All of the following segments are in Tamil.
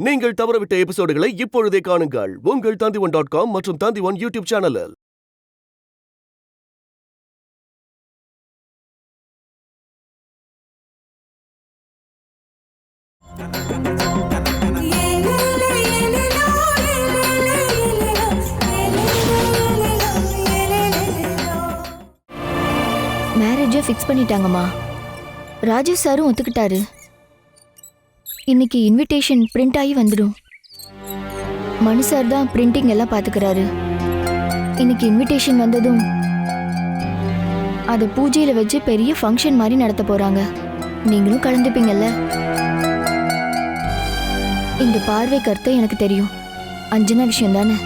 நீங்கள் தவறவிட்ட எபிசோடுகளை இப்பொழுதே காணுங்கள் உங்கள் Tandivan.com மற்றும் Tandivan யூடியூப் சேனலில். மேரேஜை ஃபிக்ஸ் பண்ணிட்டாங்கம்மா. ராஜேஷ் சாரும் ஒத்துக்கிட்டாரு. இன்னைக்கு இன்விடேஷன் பிரிண்ட் ஆகி வந்துடும். மணி சார் தான் பிரிண்டிங் எல்லாம் பார்த்துக்கிறாரு. இன்னைக்கு இன்விடேஷன் வந்ததும் அதை பூஜையில் வச்சு பெரிய ஃபங்க்ஷன் மாதிரி நடத்த போறாங்க. நீங்களும் கலந்துப்பீங்கல்ல. இந்த பார்வை கருத்தை எனக்கு தெரியும். அஞ்சனா விஷயம் தானே.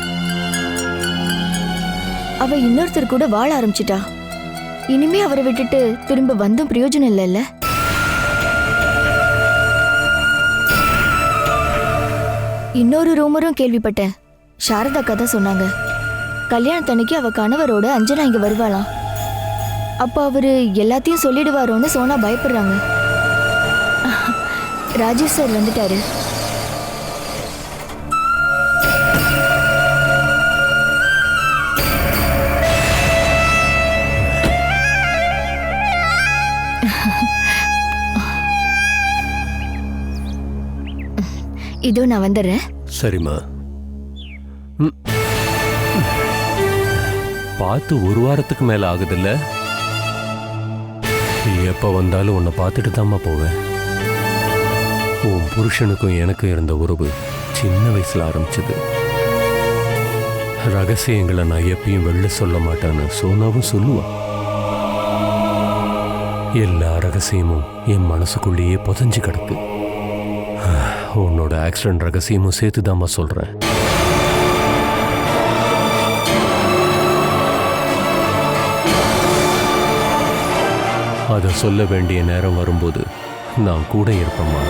அவ இன்னொருத்தர் கூட வாழ ஆரம்பிச்சிட்டா. இனிமே அவரை விட்டுட்டு திரும்ப வந்தும் பிரயோஜனம் இல்லைல்ல. இன்னொரு ரூமரும் கேள்விப்பட்டேன். சாரதா கதை சொன்னாங்க. கல்யாணத்தன்னைக்கு அவ கணவரோட அஞ்சனா இங்க வருவாளாம். அப்போ அவரு எல்லாத்தையும் சொல்லிடுவாரோன்னு சோனா பயப்படுறாங்க. ராஜேஷ் சார் வந்துட்டாரு. இதோ நான் வந்துடுறேன். சரிம்மா. பார்த்து ஒரு வாரத்துக்கு மேல ஆகுதுல்ல. எப்ப வந்தாலும் உன்னை பார்த்துட்டு தாம்மா போவேன். உன் புருஷனுக்கும் எனக்கும் இருந்த உறவு சின்ன வயசுல ஆரம்பிச்சது. ரகசியங்களை நான் எப்பயும் வெளில சொல்ல மாட்டேன்னு சோனாவும் சொல்லுவான். எல்லா ரகசியமும் என் மனசுக்குள்ளேயே புதஞ்சு கிடக்கு. உன்னோட ஆக்சிடென்ட் ரகசியமும் சேர்த்துதாம்மா சொல்றேன். அதை சொல்ல வேண்டிய நேரம் வரும்போது நான் கூட இருப்பேம்மா.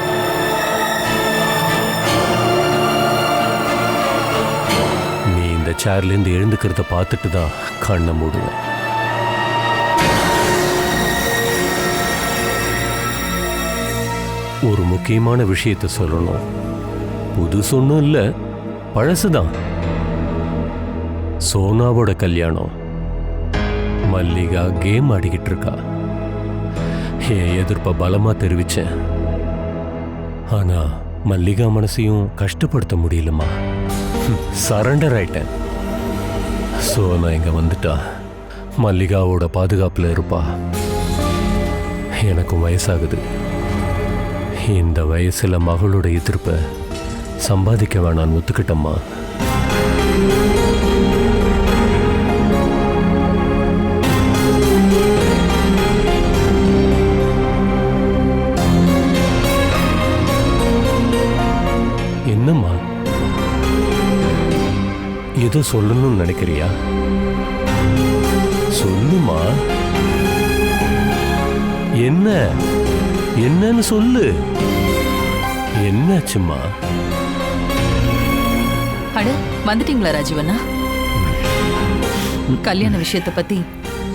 நீ இந்த சேர்லேருந்து எழுந்துக்கிறத பார்த்துட்டு தான் கண்ணை மூடுவேன். ஒரு முக்கியமான விஷயத்தை சொல்லணும். புதுசு ஒன்றும் இல்லை, பழசுதான். சோனாவோட கல்யாணம். மல்லிகா கேம் ஆடிக்கிட்டு இருக்கா. என் எதிர்ப்பை பலமா தெரிவிச்சேன். ஆனா மல்லிகா மனசையும் கஷ்டப்படுத்த முடியலம்மா. சரண்டர் ஆயிட்டேன். சோனா இங்க வந்துட்டா மல்லிகாவோட பாதுகாப்புல இருப்பா. எனக்கும் வயசாகுது. இந்த வயசுல மகளோட எதிர்ப்பை சம்பாதிக்க வேணான்னு ஒத்துக்கிட்டம்மா. என்னம்மா, ஏதோ சொல்லணும்னு நினைக்கிறியா? சொல்லுமா. என்ன என்னன்னு சொல்லு. என்னாச்சுமா? அட, வந்துட்டீங்களா ராஜீவண்ணா? கல்யாண விஷயத்தை பத்தி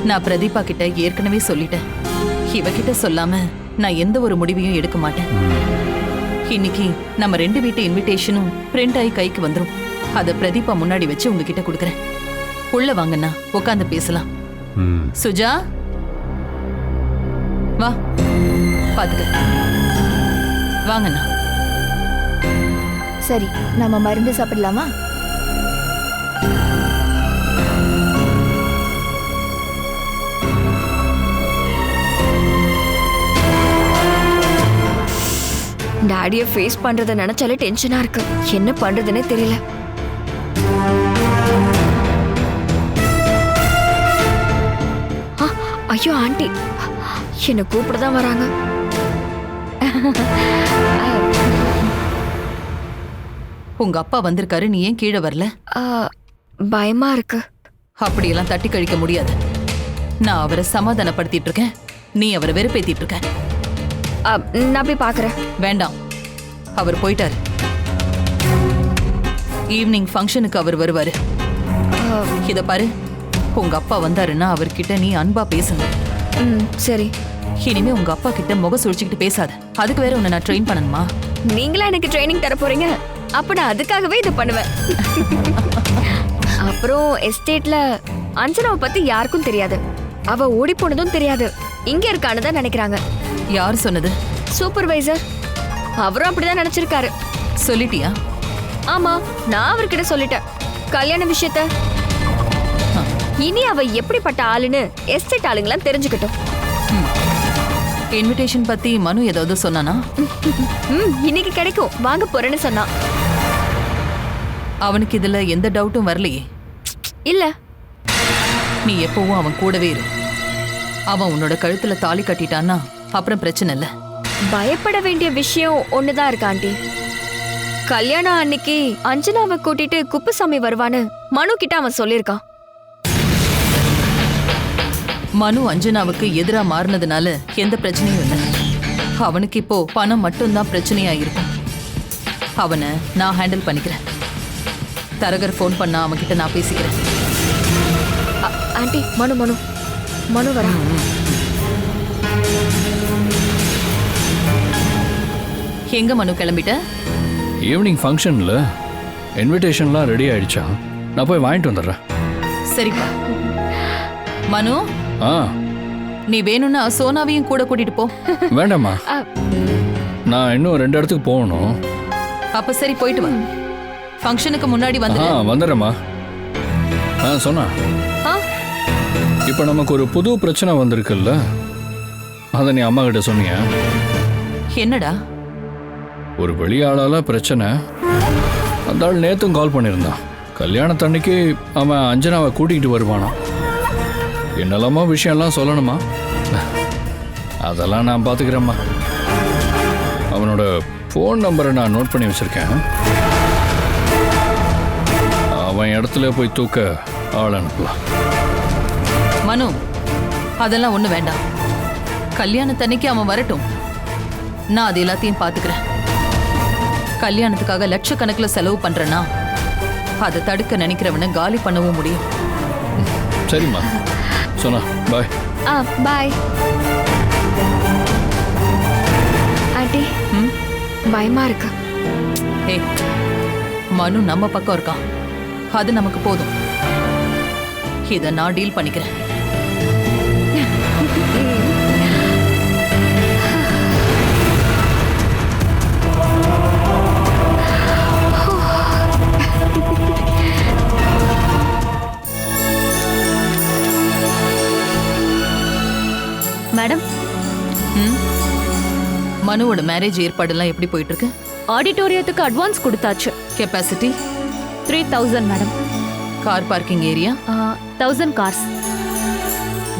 நான் பிரதீபா கிட்ட ஏற்கனவே சொல்லிட்டேன். இவகிட்ட சொல்லாம நான் எந்த ஒரு முடிவையும் எடுக்க மாட்டேன். இன்னைக்கு நம்ம 2 வீட்டு இன்விடேஷனும் பிரிண்ட் ஆகி கைக்கு வந்துரும். அதை பிரதீபா முன்னாடி வச்சு உங்ககிட்ட கொடுக்குறேன். உள்ள வாங்கண்ணா, உட்காந்து பேசலாம். சுஜா வா, பாத்துக்க. வாங்கண்ணா. சரி, நம்ம மருந்து சாப்பிடலாமா? டாடியை ஃபேஸ் பண்றதை நினைச்சாலே டென்ஷனா இருக்கு. என்ன பண்றதுன்னே தெரியல. ஐயோ ஆண்டி, என்ன கூப்பிடதான் வராங்க. உங்க அப்பா வந்திருக்காரு, நீ ஏன் கீழே வரல? பயமா இருக்கு. அப்படியெல்லாம் தட்டி கழிக்க முடியாது. நான் அவரை சமாதானப்படுத்திட்டு இருக்கேன், நீ அவரை வெறுப்பேத்திட்டு இருக்க. நான் போய் பாக்குறேன். வேண்டாம், அவர் போயிட்டாரு. ஈவினிங் ஃபங்க்ஷனுக்கு அவர் வருவாரு. இத பாரு, உங்க அப்பா வந்தாருன்னா அவர்கிட்ட நீ அன்பா பேசணும். சரி. இனிமே உங்க அப்பா கிட்ட முக சுழிச்சுக்கிட்டு பேசாத. அதுக்கு வேற உன்னை நான் ட்ரெயின் பண்ணணுமா? நீங்களா எனக்கு ட்ரைனிங் தர போறீங்க? அப்ப நான் அதுக்காகவே இதை பண்ணுவேன். அப்புறம் எஸ்டேட்ல அஞ்சனாவை பத்தி யாருக்கும் தெரியாது. அவ ஓடி போனதும் தெரியாது. இங்க இருக்கான்னு தான் நினைக்கிறாங்க. யார் சொன்னது? சூப்பர்வைசர் அவரும் அப்படிதான் நினைச்சிருக்காரு. சொல்லிட்டியா? ஆமா, நான் அவர்கிட்ட சொல்லிட்டேன் கல்யாண விஷயத்த. இனி அவ எப்படிப்பட்ட ஆளுன்னு எஸ்டேட் ஆளுங்களாம் தெரிஞ்சுக்கிட்டோம். இன்விடேஷன் பத்தி மனு ஏதாவது சொன்னானா? இன்னைக்கு கிடைக்கும் வாங்க போறேன்னு சொன்னான். அவனுக்கு இதுல எந்த டவுட்டும் வரலையே. இல்ல, நீ எப்பவும் அவன் கூடவே இரு. அவன் உன்னோட கழுத்துல தாலி கட்டிட்டான்னா அப்புறம் பிரச்சனை இல்ல. பயப்பட வேண்டிய விஷயம் ஒண்ணுதான் இருக்கு ஆண்டி. கல்யாணம் அன்னைக்கு அஞ்சனாவை கூட்டிட்டு குப்புசாமி வருவான்னு மனு கிட்ட அவன் சொல்லியிருக்கான். மனு அஞ்சனாவுக்கு எதிரா மாறினதுனால எந்த பிரச்சனையும் இல்லை. அவனுக்கு இப்போ பணம் மட்டும்தான் பிரச்சனையா இருக்கும். அவனை நான் ஹேண்டில் பண்ணிக்கிறேன். தரகர் ஃபோன் பண்ணா அவன்கிட்ட நான் பேசிக்கிறேன். ஆண்டி, மனு மனு மனு வரா. எங்க மனு கிளம்பிட்ட? ஈவினிங் ஃபங்க்ஷனில் இன்விடேஷன்லாம் ரெடி ஆயிடுச்சா? நான் போய் வாங்கிட்டு வந்துடுறேன். சரிப்பா. மனு, ஆ நீ வேணும்னா சோனாவையும் கூட கூட்டிட்டு போ. வேண்டாம்மா, நான் இன்னும் 2 இடத்துக்கு போகணும். அப்ப சரி, போயிட்டு வா. ஃபங்க்ஷனுக்கு முன்னாடி வந்து. வந்துடுறேம்மா. சொன்னா இப்போ நமக்கு ஒரு புது பிரச்சனை வந்திருக்குல்ல, அதை நீ அம்மா கிட்ட சொன்னியா? என்னடா? ஒரு வெளியாளால பிரச்சனை. அந்த ஆள் நேத்தும் கால் பண்ணியிருந்தான். கல்யாணத்தன்னைக்கு அவன் அஞ்சனாவை கூட்டிகிட்டு வருவானா. என்னெல்லாமோ விஷயம்லாம் சொல்லணுமா? அதெல்லாம் நான் பார்த்துக்கிறேம்மா. அவனோட ஃபோன் நம்பரை நான் நோட் பண்ணி வச்சிருக்கேன். அவன் இடத்துல போய் தூக்க ஆள் அனுப்பலாம். மனு, அதெல்லாம் ஒண்ணு வேண்டாம். கல்யாணத்தன்னைக்கு அவன் வரட்டும், நான் அது எல்லாத்தையும் பார்த்துக்கிறேன். கல்யாணத்துக்காக லட்சக்கணக்கில் செலவு பண்றேன்னா அதை தடுக்க நினைக்கிறவனை காலி பண்ணவும் முடியும். சரிம்மா, சொன்னா பாய். Bye aunty. பயமா இருக்கு. ஏய், மனு நம்ம பக்கம் இருக்கான், அது நமக்கு போதும். இதை நான் டீல் பண்ணிக்கிறேன். மேடம், மனுவோட மேரேஜ் ஏற்பாடெல்லாம் எப்படி போயிட்டு இருக்கு? ஆடிட்டோரியத்துக்கு அட்வான்ஸ் கொடுத்தாச்சு. Capacity 3000 madam. Car parking area 1000 cars.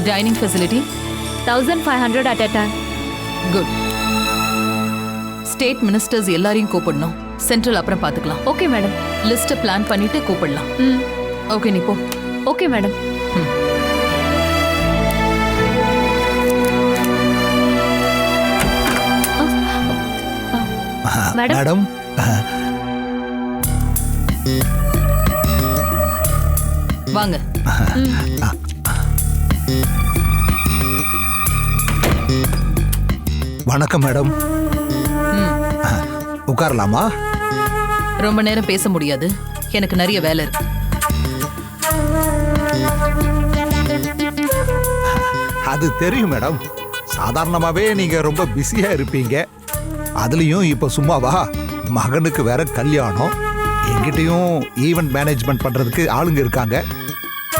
Dining facility 1500 at a time. Good. State ministers எல்லாரையும் கூப்பிடணும். சென்ட்ரல் அப்புறம் பார்த்துக்கலாம். Okay madam. லிஸ்ட்டை பிளான் பண்ணிட்டு கூப்பிடலாம். ஓகே, நீ போ. Okay madam. மேடம், வாங்க. வணக்கம் மேடம். உட்காரலாமா? ரொம்ப நேரம் பேச முடியாது, எனக்கு நிறைய வேலை இருக்கு. அது தெரியும் மேடம். சாதாரணமாவே நீங்க ரொம்ப பிஸியா இருப்பீங்க. அதுலயும் இப்ப சும்மாவா, மகனுக்கு வேற கல்யாணம். என்கிட்டயும் ஈவென்ட் மேனேஜ்மெண்ட் பண்றதுக்கு ஆளுங்க இருக்காங்க.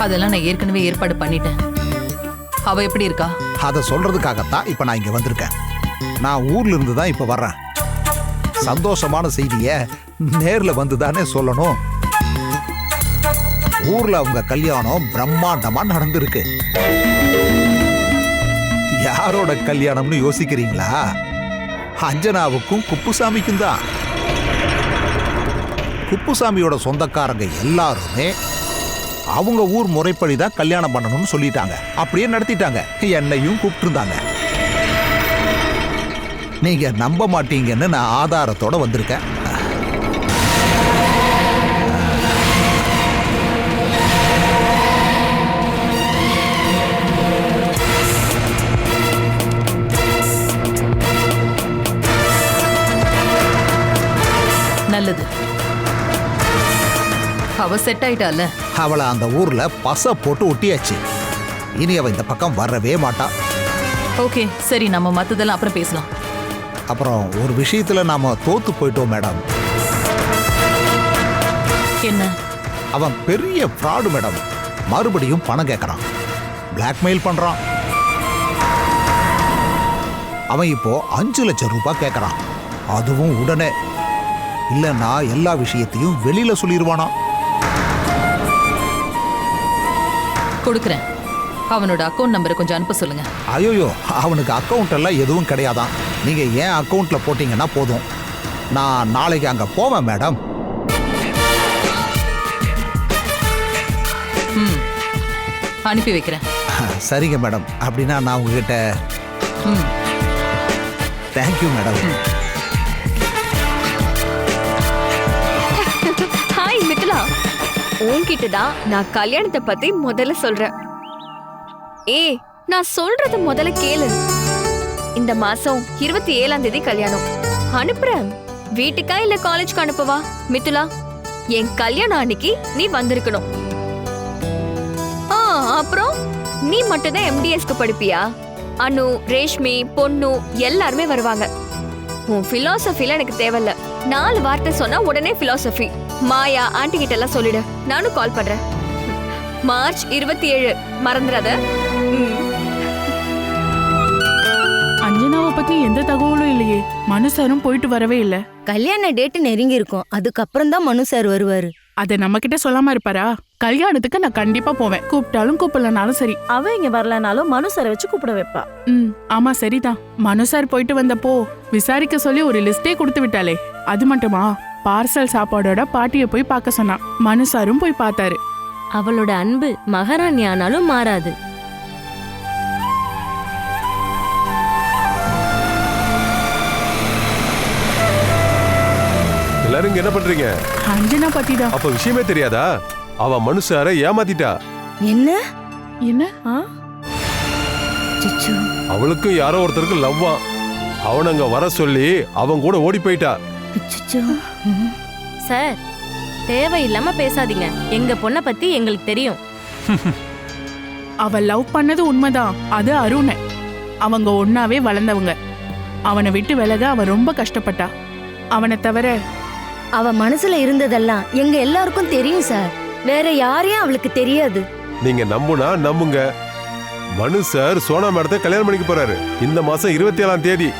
அதெல்லாம் நான் ஏற்கனவே ஏற்பாடு பண்ணிட்டேன். அவ எப்படி இருக்கா? அதை சொல்றதுக்காகத்தான் இப்ப நான் இங்க வந்திருக்கேன். நான் ஊர்ல இருந்து தான் இப்ப வர்றேன். சந்தோஷமான செய்திய நேர்ல வந்துதானே சொல்லணும். ஊர்ல அவங்க கல்யாணம் பிரம்மாண்டமா நடந்திருக்கு. யாரோட கல்யாணம்னு யோசிக்கிறீங்களா? அஞ்சனாவுக்கும் குப்புசாமிக்கும் தான். குப்புசாமியோட சொந்தக்காரங்க எல்லாருமே அவங்க ஊர் முறைப்படி தான் கல்யாணம் பண்ணணும்னு சொல்லிட்டாங்க. அப்படியே நடத்திட்டாங்க. என்னையும் கூப்பிட்டுருந்தாங்க. நீங்க நம்ப மாட்டீங்கன்னு நான் ஆதாரத்தோட வந்திருக்கேன். நல்லது. அவ செட் ஆயிட்டால. அவளை அந்த ஊர்ல பச போட்டு ஒட்டியாச்சு. இனி அவ இந்த பக்கம் வரவே மாட்டா. ஓகே சரி, நம்ம மத்ததெல்லாம் அப்புறம் பேசலாம். அப்புறம் ஒரு விஷயத்துல நாம தோத்து போயிட்டோம் மேடம். என்ன? அவன் பெரிய ஃப்ராடு மேடம். மறுபடியும் பணம் கேட்கறான், பிளாக்மெயில் பண்றான். அவன் இப்போ 5 லட்சம் ரூபாய் கேட்கறான், அதுவும் உடனே. இல்லைன்னா எல்லா விஷயத்தையும் வெளியில சொல்லிடுவானா. கொடுக்குறேன். அவனோட அக்கௌண்ட் நம்பரை கொஞ்சம் அனுப்ப சொல்லுங்க. ஐயோயோ, அவனுக்கு அக்கௌண்ட் எல்லாம் எதுவும் கிடையாதான். நீங்க ஏன் அக்கௌண்ட்ல போட்டீங்கன்னா போதும். நான் நாளைக்கு அங்க போவேன் மேடம். ம், அனுப்பி வைக்கிறேன். சரிங்க மேடம். அப்படின்னா நான் உங்ககிட்ட ம். Thank you madam. ஹாய் மிதுலா, உன்கிட்ட தான் நான் கல்யாணத்தை பத்தி முதல்ல சொல்றேன். நான் சொல்றத முதல்ல கேளு. இந்த மாசம் 27ஆம் தேதி கல்யாணம். அனுப்புறேன். வீட்டுக்கா இல்ல காலேஜ்க்கு அனுப்பவா? மிதுலா, என் கல்யாணம் அன்னைக்கு நீ வந்திருக்கணும். அப்புறம் நீ மட்டும் தான் MDSக்கு படிப்பியா? அனு, ரேஷ்மி, பொண்ணு எல்லாருமே வருவாங்க. உன் பிலாசபில எனக்கு தேவையில்ல. 4 வார்த்தை சொன்னா உடனே பிலாசபி. மாயா ஆண்டி கிட்ட எல்லாம் சொல்லிடு. நானும் கால் பண்றேன். மார்ச் 27 மறந்துடாத. அஞ்சனாவை பத்தி எந்த தகவலும் இல்லையே. மனு சாரும் போயிட்டு வரவே இல்ல. கல்யாண டேட் நெருங்கி இருக்கும், அதுக்கப்புறம் தான் மனு சார் வருவாரு. அத நம்ம கிட்ட சொல்லாம இருப்பாரா? கல்யாணத்துக்கு நான் கண்டிப்பா போவேன், கூப்பிட்டாலும் கூப்பிடலனாலும் சரி. அவ இங்க வரலனாலும் மனு சாரை வச்சு கூப்பிட வைப்பா. ஆமா சரிதான். மனு சார் போயிட்டு வந்தப்போ விசாரிக்க சொல்லி ஒரு லிஸ்டே கொடுத்து விட்டாலே. அது மட்டுமா, பார்சல் சாப்பாடோட பாட்டிய போய் பார்க்க சொன்னா. மனு சாரும் போய் பார்த்தாரு. அவளோட அன்பு மகாராணி ஆனாலும் மாறாது. எல்லாரும் என்ன பண்றீங்க? அஞ்சனா பத்தி தான். அப்ப விஷயமே தெரியாதா? அவ மனுஷார ஏமாத்திட்டா. என்ன என்ன? அவளுக்கு யாரோ ஒருத்தருக்கு லவ்வா. அவனங்க வர சொல்லி அவன் கூட ஓடி போயிட்டா. சார், தேவையில்லாம பேசாதீங்க. எங்க பொண்ணை பத்தி எங்களுக்கு தெரியும். அவ லவ் பண்ணது உண்மைதான். அது அருண். அவங்க ஒன்னாவே வளர்ந்தவங்க. அவனை விட்டு விலக அவ ரொம்ப கஷ்டப்பட்டா. அவனை தவிர அவ மனசுல இருந்ததெல்லாம் எங்க எல்லாருக்கும் தெரியும் சார். வேற யாரையும் அவளுக்கு தெரியாது. நீங்க நம்புனா நம்புங்க. மனு சார் சோனா மேடத்தை கல்யாணம் பண்ணிக்க போறாரு இந்த மாசம் 27ஆம் தேதி.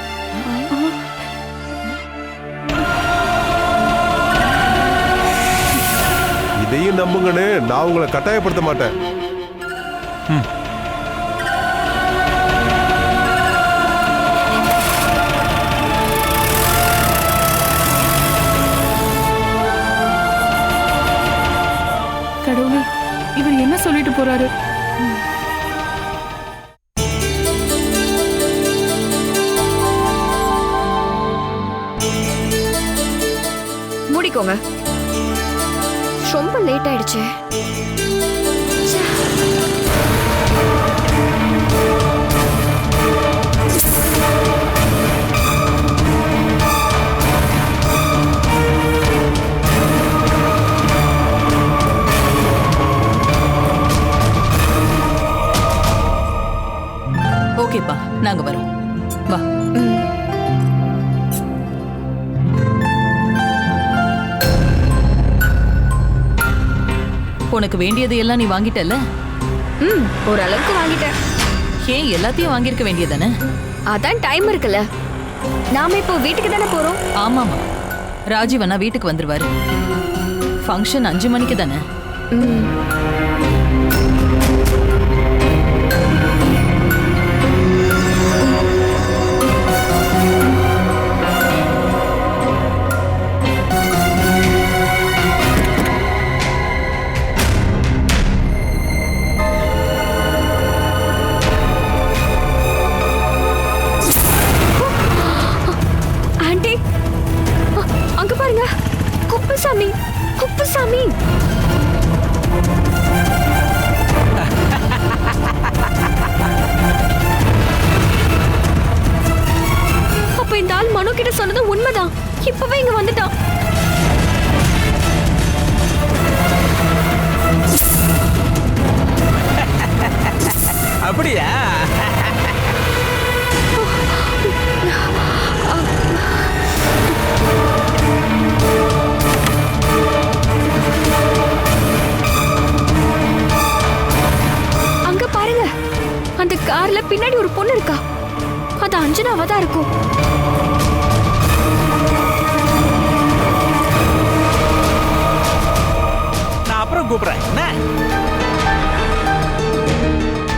இதையும் நம்புங்கன்னு நான் உங்களை கட்டாயப்படுத்த மாட்டேன். கடவுளே, இவர் என்ன சொல்லிட்டு போறாரு? மூடிக்கோங்க, ரொம்ப லேட் ஆயிடுச்சு. ஓகேப்பா, நாங்க வரோம். வா. உனக்கு வேண்டியது எல்லாம் நீ வாங்கிட்டல? ஓரளவுக்கு வாங்கிட்டேன். ஏன் எல்லாத்தையும் வாங்கியிருக்க வேண்டியதானே? அதான் டைம் இருக்குல்ல. நாம இப்போ வீட்டுக்கு தானே போறோம். ஆமாமா, ராஜீவ் அண்ணா வீட்டுக்கு வந்துருவாரு. ஃபங்க்ஷன் 5 மணிக்கு தானே? குப்புசாமி, குப்புசாமி. அப்ப இந்த ஆள் மனு கிட்ட சொன்னது உண்மைதான். இப்பவே இங்க வந்துட்டான். அப்படியா? அங்க பாருங்க, அந்த கார்ல பின்னாடி ஒரு பொண்ணு இருக்கா. அது அஞ்சனாவா தான் இருக்கும். நான் அப்புறம் கூப்பிடுறேன். என்ன?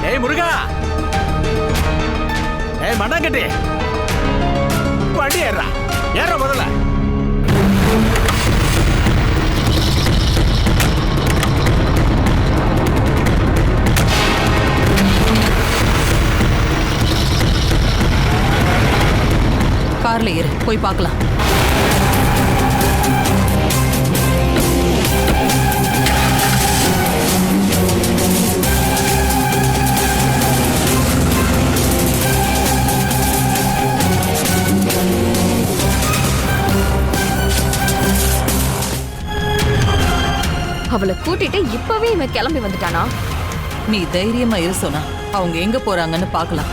ஏய் முருகா, ஏய் மண்ணாங்கட்டி, வண்டி ஏறா, ஏற முதல்ல. கார்ல ஏறு, போய் பார்க்கலாம். அவளை கூட்டிட்டு இப்பவே இவன் கிளம்பி வந்துட்டானா? நீ தைரியமா இரு சோனா, அவங்க எங்க போறாங்கன்னு பார்க்கலாம்.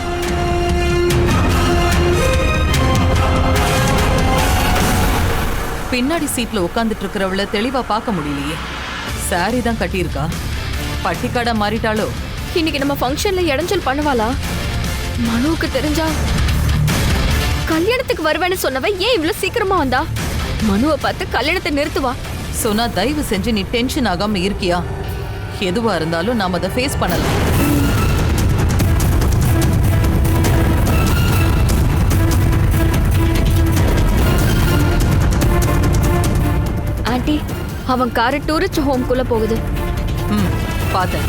பின்னாடி சீட்ல உட்காந்துட்டு இருக்கிறவள தெளிவா பார்க்க முடியலையே. சாரி தான் கட்டியிருக்கா. பட்டிக்காடா மாறிட்டாளோ? இன்னைக்கு நம்ம ஃபங்க்ஷன்ல இடைஞ்சல் பண்ணுவாளா? மனுவுக்கு தெரிஞ்சா கல்யாணத்துக்கு வருவேன்னு சொன்னவ ஏன் இவ்வளவு சீக்கிரமா வந்தா? மனுவை பார்த்து கல்யாணத்தை நிறுத்துவா. சோனா, தயவு செஞ்சு நீ டென்ஷன் ஆகாம இருக்கியா? எதுவா இருந்தாலும் நாம அதை ஃபேஸ் பண்ணலாம். ஆண்டி, அவன் காரு டூரிஸ்ட் ஹோம்குள்ள போகுது. பார்த்தேன்.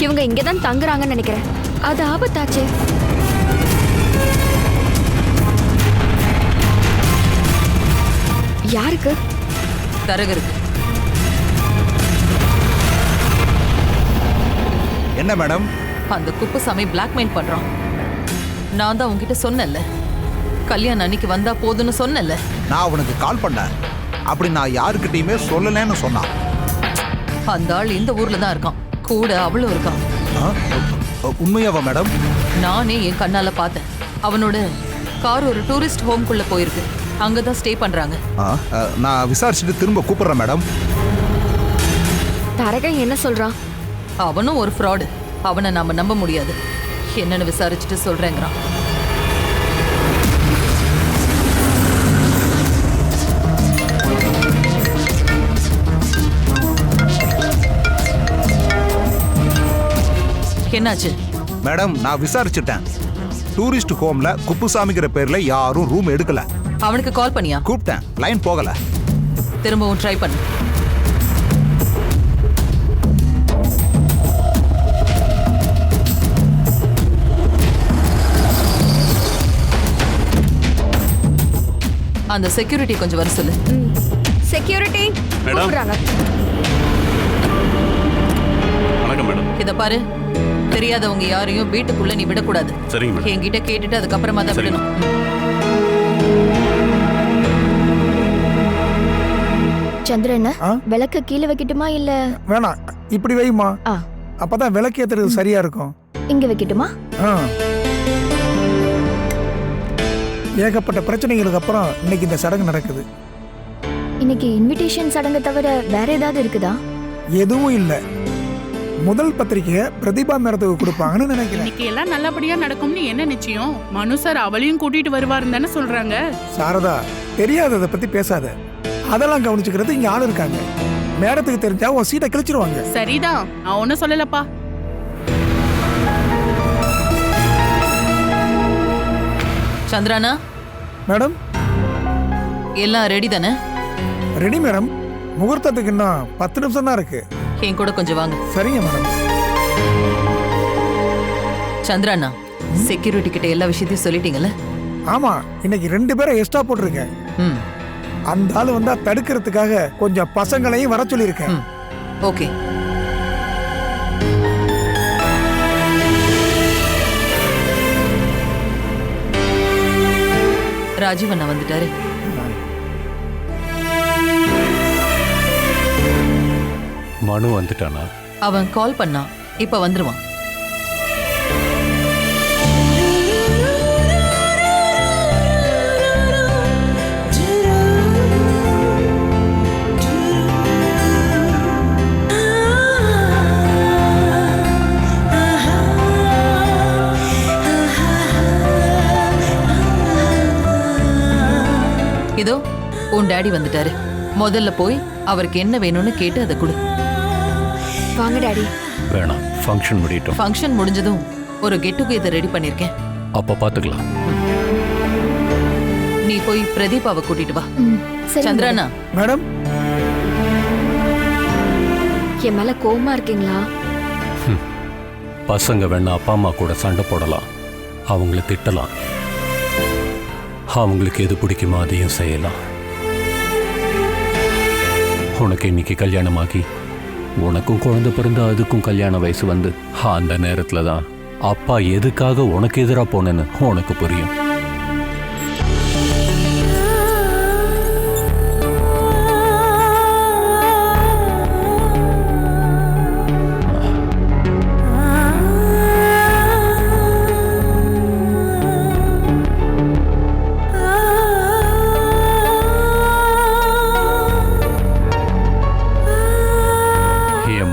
இவங்க இங்கதான் தங்குறாங்கன்னு நினைக்கிறேன். அது ஆபத்தாச்சே. யாருக்கு? தரகருக்கு. என்ன மேடம்? அந்த குப்புசாமி பிளாக்மெயில் பண்றான். நான் தான் உன்கிட்ட சொன்னேன்ல, கல்யாணம் அன்னைக்கு வந்தா போதுன்னு சொன்னேன்ல. நான் அவனுக்கு கால் பண்ணேன். அப்படி நான் யாருக்கிட்டையுமே சொல்லலன்னு சொன்னான். அந்த ஆள் இந்த ஊர்ல தான் இருக்கான், கூட அவளும் இருக்கான். உண்மையாவா மேடம்? நானே என் கண்ணால பார்த்தேன். அவனோட கார் ஒரு டூரிஸ்ட் ஹோம்குள்ள போயிருக்கு. அங்கதான் ஸ்டே பண்றாங்க. நான் விசாரிச்சுட்டு திரும்ப கூப்பிடுறேன் மேடம். தரகன் என்ன சொல்றான்? அவனும் ஒரு ஃப்ராடு. அவனை நாம நம்ப முடியாது. என்னன்னு விசாரிச்சுட்டு சொல்றேங்கிறான். என்னாச்சு மேடம்? நான் விசாரிச்சுட்டேன். டூரிஸ்ட் ஹோம்ல குப்புசாமிங்கிற பேர்ல யாரும் ரூம் எடுக்கல. அவனுக்கு கால் பண்ணியா? கூப்பிட்டேன், லைன் போகல. திரும்பவும் ட்ரை பண்ணு. அந்த செக்யூரிட்டி கொஞ்சம் வர சொல்லு. செக்யூரிட்டி கூப்பிடுறாங்க. வணக்கம் மேடம். இத பாரு, தெரியாதவங்க யாரையும் வீட்டுக்குள்ள நீ விடக்கூடாது. சரிங்க மேடம். என்கிட்ட கேட்டுட்டு அதுக்கப்புறமா தான் விடணும். சந்திரன், விளக்க கீழே வைக்கட்டுமா இல்ல? வேணாம், இப்படி வைமா. அப்பதான் விளக்கு ஏத்துறது சரியா இருக்கும். இங்க வைக்கட்டுமா? ஏகப்பட்ட பிரச்சனைகளுக்கு அப்புறம் இன்னைக்கு இந்த சடங்கு நடக்குது. இன்னைக்கு இன்விடேஷன் சடங்கை தவிர வேற ஏதாவது இருக்குதா? எதுவும் இல்ல. முதல் பத்திரிக்கையை பிரதிபா மேடத்துக்கு கொடுப்பாங்கன்னு நினைக்கிறேன். இன்னைக்கு எல்லாம் நல்லபடியா நடக்கும்னு என்ன நிச்சயம்? மனு சார் அவளையும் கூட்டிட்டு வருவாருன்னு தானே சொல்றாங்க. சாரதா, தெரியாததை பத்தி பேசாத. அதெல்லாம் கவனிச்சுக்கிறது இங்க ஆள் இருக்காங்க. மேடத்துக்கு தெரிஞ்சா உன் சீட்டை கிழிச்சிருவாங்க. சரிதான், நான் ஒன்னும் சொல்லலப்பா. சந்திரானா மேடம், எல்லாம் ரெடி தானே? Ready madam. முகூர்த்தத்துக்கு இன்னும் 10 நிமிஷம் தான் இருக்கு. என் கூட கொஞ்சம் வாங்க. சரிங்க மேடம். சந்திரானா, செக்யூரிட்டி கிட்ட எல்லா விஷயத்தையும் சொல்லிட்டீங்கல்ல? ஆமா, இன்னைக்கு 2 பேரை எக்ஸ்ட்ரா போட்டிருக்கேன். அந்த ஆள் வந்தா தடுக்கிறதுக்காக கொஞ்சம் பசங்களையும் வர சொல்லியிருக்கேன். ஓகே. ராஜீவ் அண்ணா வந்துட்டாரு. மனு வந்துட்டானா? அவன் கால் பண்ணான், இப்ப வந்துருவான். இதோ உன் டாடி வந்துட்டாரு. முதல்ல போய் அவருக்கு என்ன வேணும்னு கேட்டு அதை கொடு. வாங்க டாடி. வேணாம், ஃபங்க்ஷன் முடியட்டும். ஃபங்க்ஷன் முடிஞ்சதும் ஒரு கெட் டுகெதர் ரெடி பண்ணிருக்கேன். அப்ப பாத்துக்கலாம். நீ போய் பிரதீபாவை கூட்டிட்டு வா. சரி சந்திரானா. மேடம், என் மேல கோவமா இருக்கீங்களா? பசங்க வேணா அப்பா அம்மா கூட சண்டை போடலாம், அவங்கள திட்டலாம், அவங்களுக்கு எது பிடிக்குமோ அதையும் செய்யலாம். உனக்கு இன்னைக்கு கல்யாணமாகி உனக்கும் குழந்தை பிறந்த அதுக்கும் கல்யாண வயசு வந்து அந்த நேரத்துல தான் அப்பா எதுக்காக உனக்கு எதிரா போனேன்னு உனக்கு புரியும்.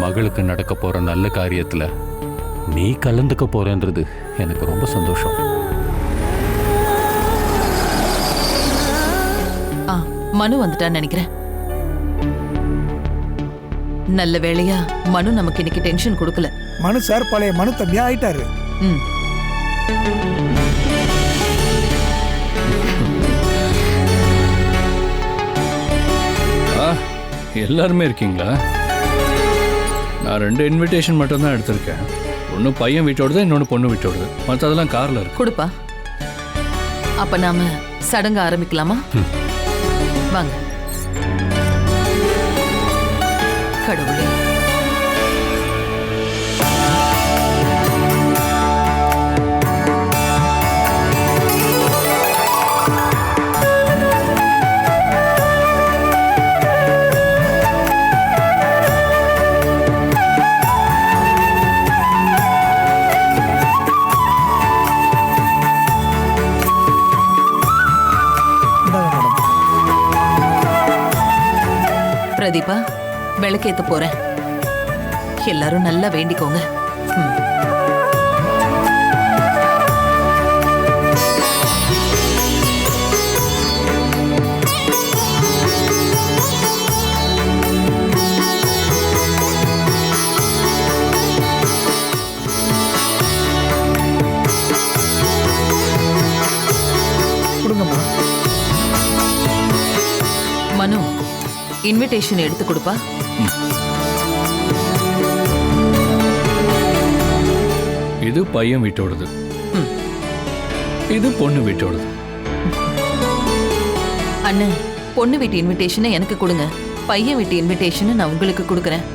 மகளுக்கு நடக்க போற நல்ல காரியத்துல நீ கலந்துக்க போறன்றது எனக்கு ரொம்ப சந்தோஷம். மனு வந்துட்டான்னு நினைக்கிறேன். நல்ல வேளையா மனு நமக்கு இன்னைக்கு டென்ஷன் கொடுக்கல. மனு சார் பழைய மனு தம்பியா ஆயிட்டாரு. எல்லாருமே இருக்கீங்களா? நான் 2 இன்விடேஷன் மட்டும் தான் எடுத்திருக்கேன். ஒன்று பையன் வீட்டோடுது, இன்னொன்று பொண்ணு வீட்டோடுது. மற்றதெல்லாம் காரில் இருக்கு. கொடுப்பா. அப்ப நாம சடங்கு ஆரம்பிக்கலாமா? வாங்க. கடவுளே, பிரதீபா விளக்கேத்த போறேன். எல்லாரும் நல்லா வேண்டிக்கோங்க. மனு, இன்விடேஷன் எடுத்து கொடுப்பா. இது பையன் வீட்டோடுது, இது பொண்ணு வீட்டோடுது. அண்ணன், பொண்ணு வீட்டு இன்விடேஷனை எனக்கு கொடுங்க, பையன் வீட்டு இன்விடேஷனை நான் உங்களுக்கு கொடுக்குறேன்.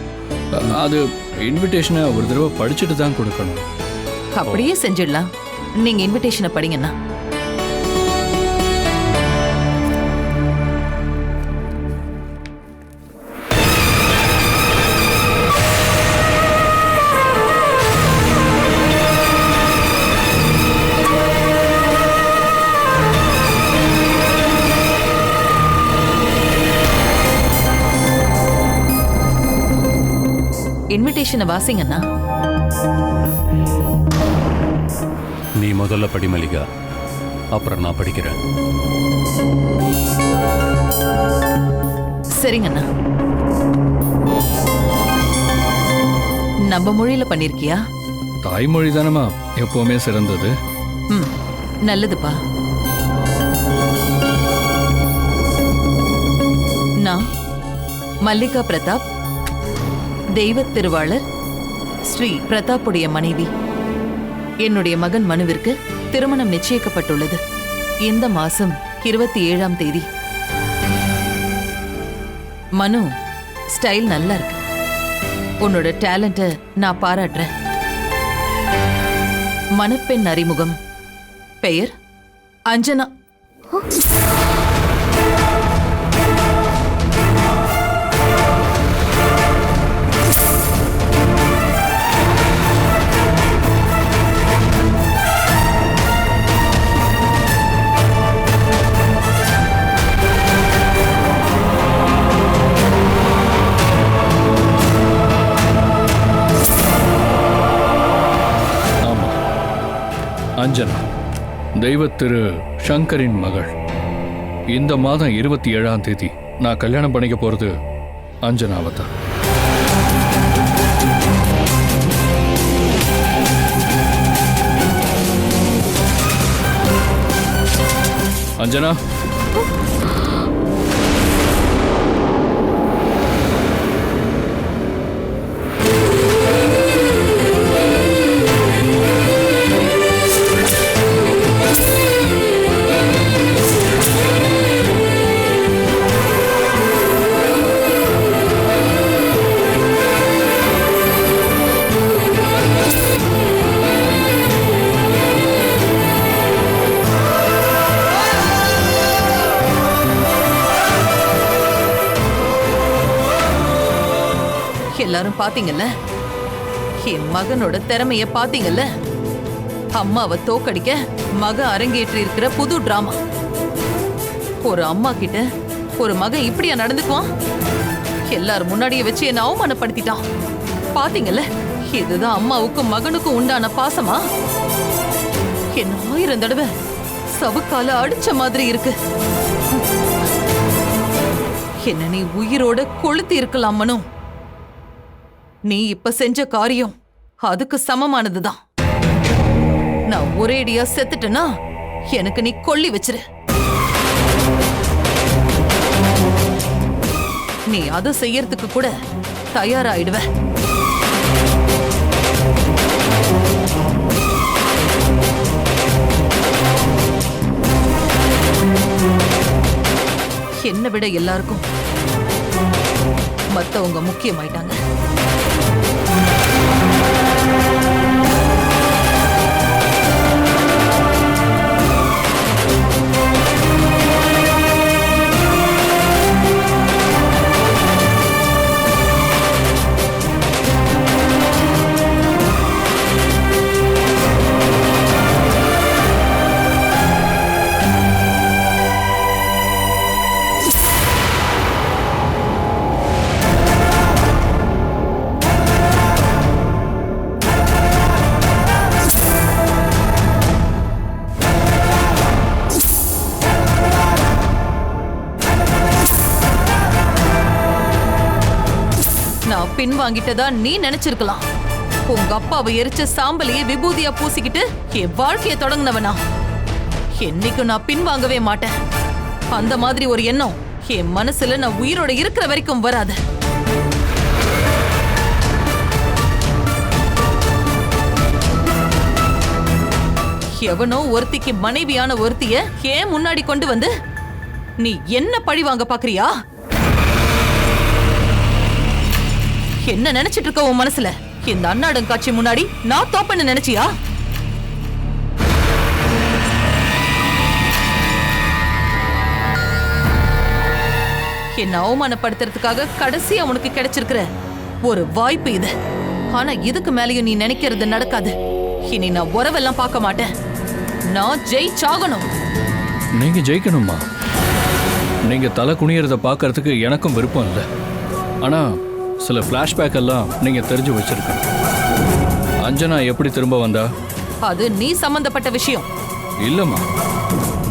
அது இன்விடேஷனை ஒரு தடவை படிச்சுட்டு தான் கொடுக்கணும். அப்படியே செஞ்சிடலாம். நீங்க இன்விடேஷனை படிங்கண்ணா. இன்விடேஷனை வாசிங்கண்ணா. நீ முதல்ல படி மல்லிகா, அப்புறம் நான் படிக்கிறேன். சரிங்கண்ணா. நம்ம மொழியில பண்ணிருக்கியா? தாய்மொழி தானமா எப்பவுமே சிறந்தது. நல்லதுப்பா. நான் மல்லிகா பிரதாப், தெய்வ திருவாளர் ஸ்ரீ பிரதாப்புடைய மனைவி. என்னுடைய மகன் மனுவிற்கு திருமணம் நிச்சயிக்கப்பட்டுள்ளது. இந்த மாசம் 27ஆம் தேதி. மனு, ஸ்டைல் நல்லா இருக்கு. உன்னோட டேலண்ட நான் பாராட்டுறேன். மணப்பெண் அறிமுகம். பெயர் அஞ்சனா. அஞ்சனா தெய்வ திரு சங்கரின் மகள். இந்த மாதம் 27ஆம் தேதி நான் கல்யாணம் பண்ணிக்க போறது அஞ்சனாவை தான். அஞ்சனா, எல்லாரும் பாத்தீங்கல்ல, என் மகனோட திறமைய பாத்தீங்கல்ல. அம்மாவை தோக்கடிக்க மக அரங்கேற்றி இருக்கிற புது டிராமா. ஒரு அம்மா கிட்ட ஒரு மகன் இப்படியா நடந்துக்குவான்? எல்லாரும் முன்னாடியே வச்சு என்ன அவமானப்படுத்திட்டான். பாத்தீங்கல்ல, இதுதான் அம்மாவுக்கும் மகனுக்கும் உண்டான பாசமா? என்ன 1000 தடவை சவுக்கால அடிச்ச மாதிரி இருக்கு. என்ன நீ உயிரோட கொளுத்தி இருக்கலாம் மனு. நீ இப்ப செஞ்ச காரியம் அதுக்கு சமமானதுதான். நான் ஒரேடியா செத்துட்டேன்னா எனக்கு நீ கொல்லி வச்சிரு. நீ அதை செய்யறதுக்கு கூட தயாராயிடுவ. என்னை விட எல்லாருக்கும் மத்தவங்க முக்கியமாயிட்டாங்க. நான் பின் வாங்கிட்டதா நீ நினைச்சிருக்கலாம். உங்க அப்பாவை எரிச்ச சாம்பலையே விபூதியா பூசிக்கிட்டு என் வாழ்க்கைய தொடங்கினவனா? என்னைக்கும் நான் பின் வாங்கவே மாட்டேன். அந்த மாதிரி ஒரு எண்ணம் என் மனசுல நான் உயிரோட இருக்கிற வரைக்கும் வராது. எவனோ ஒருத்திக்கு மனைவியான ஒருத்திய ஏன் முன்னாடி கொண்டு வந்து நீ என்ன பழி வாங்க பாக்குறியா? என்ன நினைச்சிட்டு இருக்க உன் மனசுல? இந்த அன்னாடம் காட்சி முன்னாடி நான் தோப்பன்னு நினைச்சியா? என்ன அவமானப்படுத்துறதுக்காக கடைசியா உனக்கு கிடைச்சிருக்கிற ஒரு வாய்ப்பு இது. ஆனா இதுக்கு மேலேயும் நீ நினைக்கிறது நடக்காது. இனி நான் உறவெல்லாம் பார்க்க மாட்டேன். நான் ஜெயிச்சாகணும். நீங்க ஜெயிக்கணுமா? நீங்க தலை குனியறத பார்க்கறதுக்கு எனக்கும் விருப்பம் இல்லை. ஆனா சில பிளாஷ்பேக் எல்லாம் நீங்க தெரிஞ்சு வச்சிருக்கணும். அஞ்சனா எப்படி திரும்ப வந்தா? அது நீ சம்பந்தப்பட்ட விஷயம் இல்லம்மா.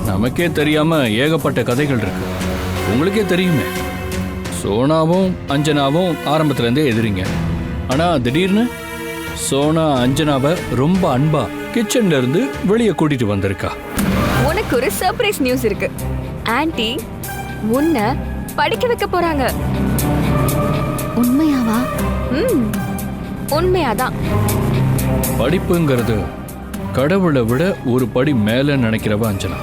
நமக்கே தெரியாம ஏகப்பட்ட கதைகள் இருக்கு. உங்களுக்கே தெரியுமே, சோனாவும் அஞ்சனாவும் ஆரம்பத்துல இருந்தே எதிரிங்க. ஆனா திடீர்னு சோனா அஞ்சனாவை ரொம்ப அன்பா கிச்சன்ல இருந்து வெளியே கூட்டிட்டு வந்திருக்கா. உனக்கு ஒரு சர்ப்ரைஸ் நியூஸ் இருக்கு. ஆன்ட்டி உன்னை படிக்க வைக்க போறாங்க. உண்மையாவா? உண்மையாதான். படிப்புங்கிறது கடவுளை விட ஒரு படி மேல நினைக்கிறவ அஞ்சனா.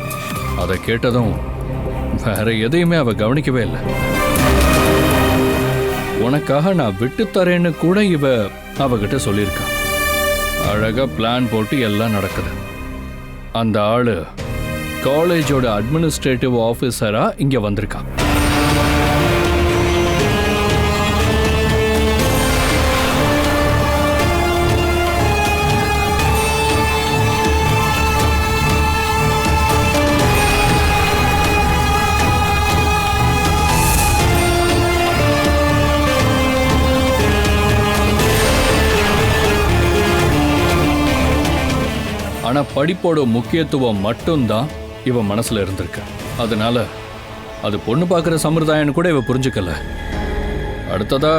அதை கேட்டதும் வேற எதையுமே அவ கவனிக்கவே இல்லை. உனக்காக நான் விட்டு தரேன்னு கூட இவ அவகிட்ட சொல்லியிருக்கா. அழகா பிளான் போட்டு எல்லாம் நடக்குது. அந்த ஆளு காலேஜோட அட்மினிஸ்ட்ரேட்டிவ் ஆஃபீஸரா இங்க வந்திருக்கா. ஆனா படிப்போட முக்கியத்துவம் மட்டும்தான் இவ மனசுல இருந்திருக்கு. அதனால அது பொண்ணு பார்க்குற சம்பிரதாயம்னு கூட இவ புரிஞ்சுக்கல. அடுத்ததா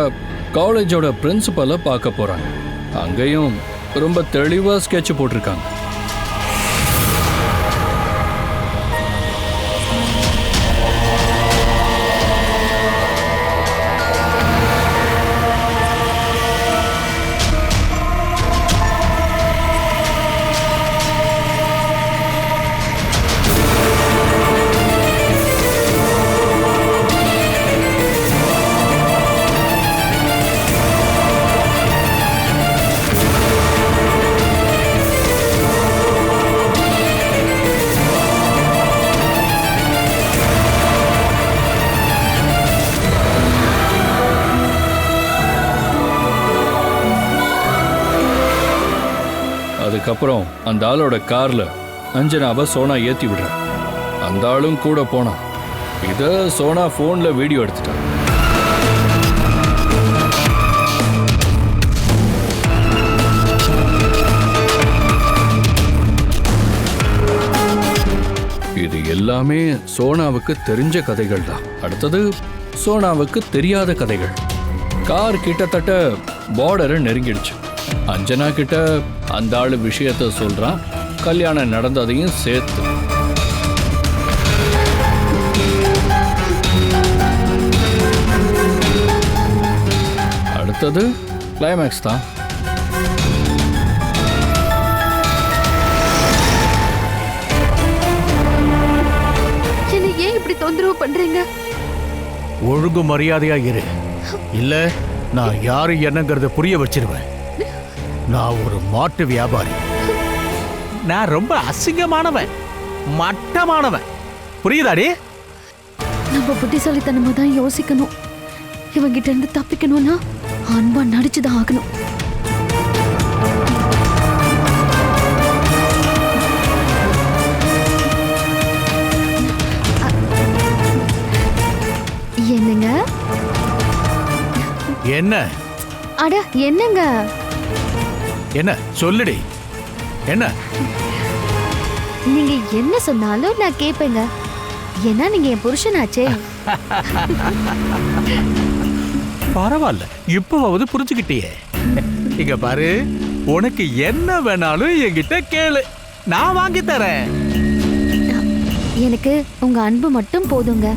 காலேஜோட பிரின்சிபலை பார்க்க போறாங்க. அங்கேயும் ரொம்ப தெளிவா ஸ்கெட்ச் போட்டிருக்காங்க. அதுக்கப்புறம் அந்த ஆளோட கார்ல அஞ்சனாவை சோனா ஏத்தி விடுற. அந்த ஆளும் கூட போனா. இத சோனா போன்ல வீடியோ எடுத்துட்டா. இது எல்லாமே சோனாவுக்கு தெரிஞ்ச கதைகள் தான். அடுத்தது சோனாவுக்கு தெரியாத கதைகள். கார் கிட்டத்தட்ட பார்டரை நெருங்கிடுச்சு. அஞ்சனா கிட்ட அந்த ஆளு விஷயத்த சொல்றான், கல்யாணம் நடந்ததையும் சேர்த்து. அடுத்தது கிளைமேக்ஸ் தான். ஏன் இப்படி தொந்தரவு பண்றீங்க? ஒழுங்கு மரியாதையா இரு, இல்ல நான் யாரு என்னங்கறத புரிய வச்சிருவேன். நான் ஒரு மாட்டு வியாபாரி. நான் ரொம்ப அசிங்கமானவன், மட்டமானவன். புரியுதாடி? நம்ம புத்திசாலித்தனமா தான் யோசிக்கணும். இவங்கிட்ட இருந்து தப்பிக்கணும்னா அன்பா நடிச்சுதான் ஆகணும். என்னங்க? என்ன? அட என்னங்க? என்ன சொல்லுடி? என்ன? நீங்க என்ன சொன்னாலும் நான் கேட்பேங்க. ஏன்னா நீங்க என் புருஷனாச்சே. பரவாயில்ல, இப்பவாவது புரிஞ்சுக்கிட்டியே. இங்க பாரு, உனக்கு என்ன வேணாலும் என்கிட்ட கேளு, நான் வாங்கி தரேன். எனக்கு உங்க அன்பு மட்டும் போதுங்க.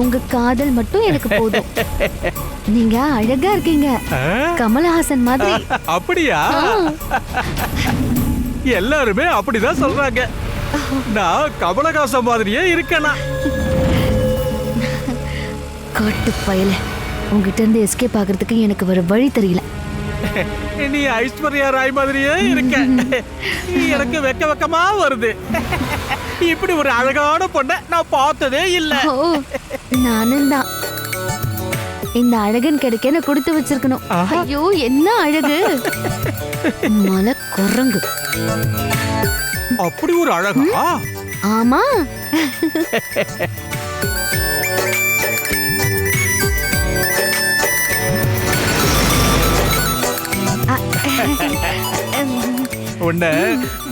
உங்க காதல் மட்டும் எனக்கு போதும். நீங்க அழகா இருக்கீங்க, கமலஹாசன் மாதிரி. அப்படியா? எல்லாருமே அப்படிதான் சொல்றாங்க. நான் கமலஹாசன் மாதிரியே இருக்கேனா? காட்டு பயல, உங்ககிட்ட இருந்து எஸ்கேப் ஆகிறதுக்கு எனக்கு ஒரு வழி தெரியல. நீ ஐஸ்வர்யா ராய் மாதிரியே இருக்க. எனக்கு வெக்க வெக்கமா வருது. இப்படி ஒரு அழகான பொண்ணை நான் பார்த்ததே இல்ல. நானும் தான். இந்த அழகன் கிடைக்க நான் கொடுத்து வச்சிருக்கணும். ஐயோ என்ன அழகு! மலை குரங்கு. அப்படி ஒரு அழகா? ஆமா. உன்னை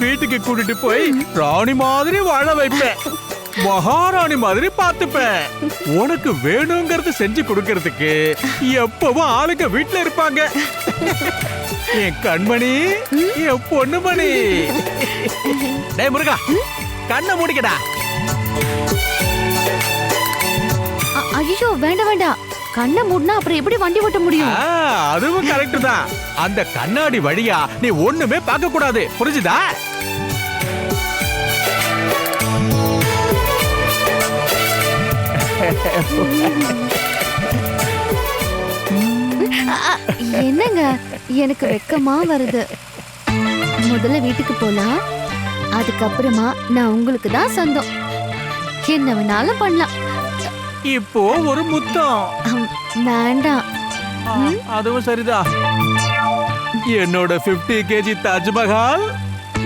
வீட்டுக்கு கூட்டிட்டு போய் ராணி மாதிரி வாழ வைப்பேன். மகாராணி மாதிரி பார்த்துப்பேன். உனக்கு வேணுங்கிறது செஞ்சு கொடுக்கறதுக்கு எப்பவும் ஆளுங்க வீட்டுல இருப்பாங்க. என் கண்மணி, என் பொண்ணுமணி. டேய் முருகா, கண்ணை மூடிக்கடா. ஐயோ வேண்டாம் வேண்டாம், கண்ணை மூடினா அப்புறம் எப்படி வண்டி ஓட்ட முடியும்? அதுவும் கரெக்ட் தான். அந்த கண்ணாடி வழியா நீ ஒண்ணுமே பார்க்க கூடாது, புரிஞ்சுதா? என்னங்க, எனக்கு வெக்கமா வருது. முதல்ல வீட்டுக்கு போலாம், அதுக்கப்புறமா நான் உங்களுக்கு தான் சொந்தம். என்ன வேணாலும் பண்ணலாம். இப்போ ஒரு முத்தம். வேண்டாம். அதுவும் சரிதான். என்னோட 50 kg தாஜ்மஹால்,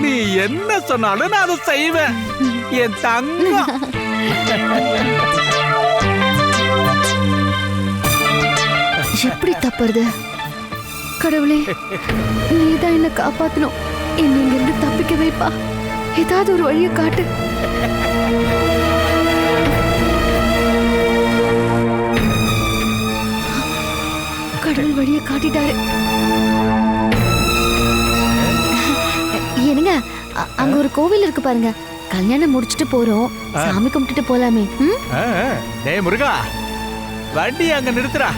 நீ என்ன சொன்னாலும் நான் அதை செய்வேன். என் தங்கம். எப்படி தப்புறது? கடவுளே, நீதான் என்ன காப்பாத்தணும். என்ன இங்கிருந்து தப்பிக்க வைப்பா. ஏதாவது ஒரு வழியை காட்டு. கடவுள் வழியை காட்டிட்டாரு. என்னங்க, அங்க ஒரு கோவில் இருக்கு பாருங்க. கல்யாணம் முடிச்சிட்டு போறோம், சாமி கும்பிட்டுட்டு போலாமே. டேய் முருகா, வண்டி அங்க நிறுத்துறா.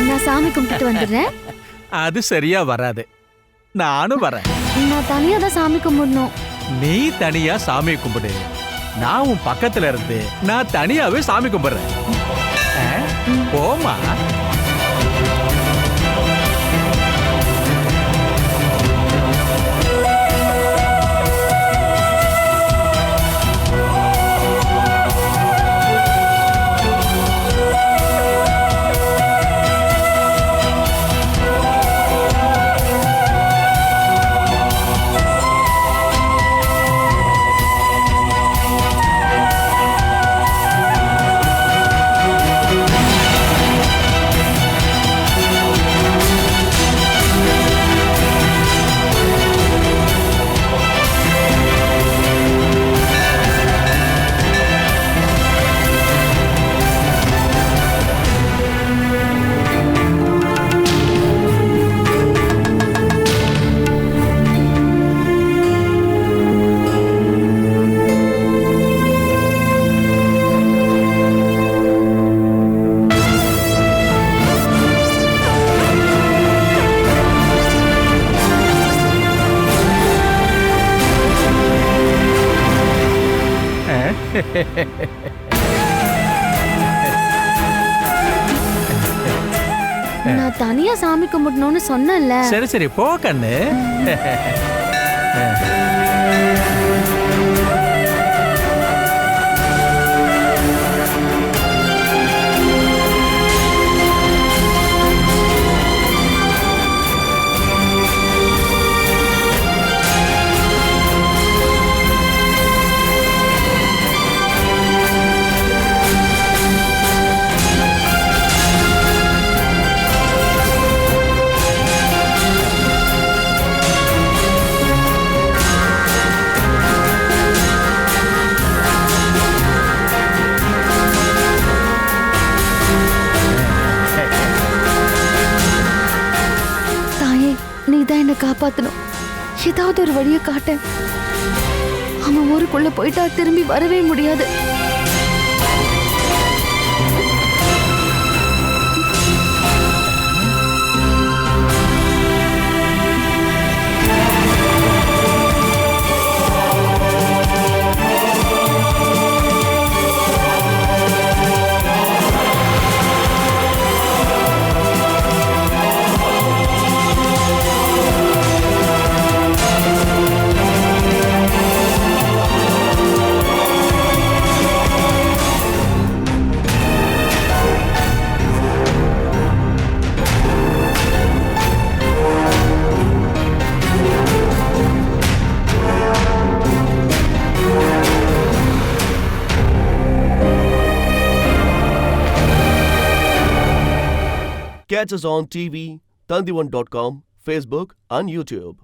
நான் சாமி கும்பிட்டுட்டு வந்துடுறேன். அது சரியா வராது. நானும் வரேன். நான் தனியா தான் சாமி கும்பிடணும். நீ தனியா சாமி கும்பிடு. நான் உன் பக்கத்துல இருந்து நான் தனியாவே சாமி கும்பிடுறேன். போமா. நான் தனியா சாமி கும்பிடணும்னு சொன்னேன்ல. சரி சரி போ கண்ணு. காப்பாத்தணும். ஏதாவது ஒரு வழியை காட்ட. அவன் ஊருக்குள்ள போயிட்டா திரும்பி வரவே முடியாது. Catch us on TV, Tandivan.com, Facebook and YouTube.